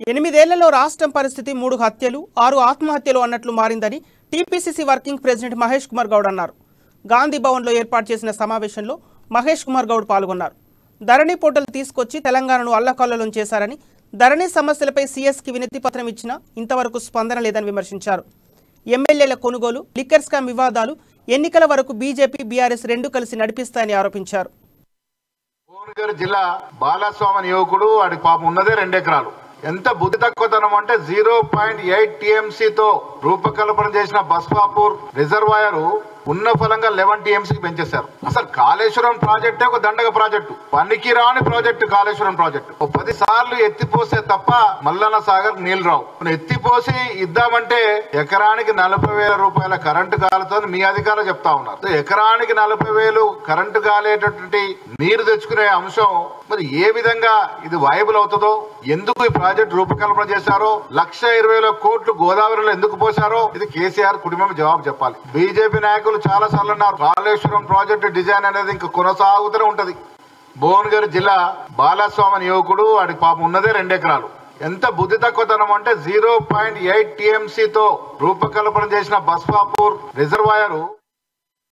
8 ఏళ్లలో రాష్ట్రం పరిస్థితి 3 హత్యలు 6 ఆత్మహత్యలు అన్నట్లు మారిందని TPCC working president Mahesh Kumar Goud అన్నారు. గాంధీ భవన్లో ఏర్పాటు చేసిన సమావేశంలో మహేష్ కుమార్ గౌడ్ పాల్గొన్నారు. ధరణి పోర్టల్ తీసుకొచ్చి తెలంగాణను అల్లకల్లోలం చేశారని, ధరణి సమస్యలపై సీఎస్కి వినతి పత్రం ఇచ్చినా ఇంతవరకు స్పందన లేదని విమర్శించారు. ఎమ్మెల్యేల కొనుగోలు, లిక్కర్ స్కామ్ వివాదాలు ఎన్నికల వరకు బీజేపీ బీఆర్ఎస్ రెండు కలిసి నడిపిస్తాయని ఆరోపించారు. భువనగిరి జిల్లా బాలస్వామి యువకుడు వాడి పాపం ఉన్నదే 2 ఎకరాలు. ఎంత బుద్ధి తక్కువతనం అంటే 0.8 టీఎంసీతో రూపకల్పన చేసిన బస్వాపూర్ రిజర్వాయర్ ఉన్న ఫలంగా 11 టీఎంసీకి పెంచేశారు. అసలు కాళేశ్వరం ప్రాజెక్టే ఒక దండగ ప్రాజెక్టు, పనికిరాని ప్రాజెక్టు. కాళేశ్వరం ప్రాజెక్టు 10 సార్లు ఎత్తిపోసే తప్ప మల్లన్న సాగర్ నీళ్లు రావు. ఎత్తిపోసి ఇద్దామంటే ఎకరానికి 40,000 రూపాయల కరెంటు కాలుతో మీ అధికారులు చెప్తా ఉన్నారు. ఎకరానికి 40,000 కరెంటు కాలేటటువంటి నీరు తెచ్చుకునే అంశం మరి ఏ విధంగా ఇది వైబుల్ అవుతుందో, ఎందుకు ఈ ప్రాజెక్ట్ రూపకల్పన చేశారో, 1,20,000 కోట్లు గోదావరిలో ఎందుకు పోశారో ఇది కేసీఆర్ కుటుంబం జవాబు చెప్పాలి. బీజేపీ నాయకులు చాలా సార్లు అన్నారు కాళేశ్వరం ప్రాజెక్టు డిజైన్ అనేది ఇంకా కొనసాగుతూనే ఉంటది. భువనగిరి జిల్లా బాలస్వామి యువకుడు వాడి పాపం ఉన్నదే 2 ఎకరాలు. ఎంత బుద్ధి తక్కువతనం అంటే 0.8 టీఎంసీతో రూపకల్పన చేసిన బస్వాపూర్ రిజర్వాయర్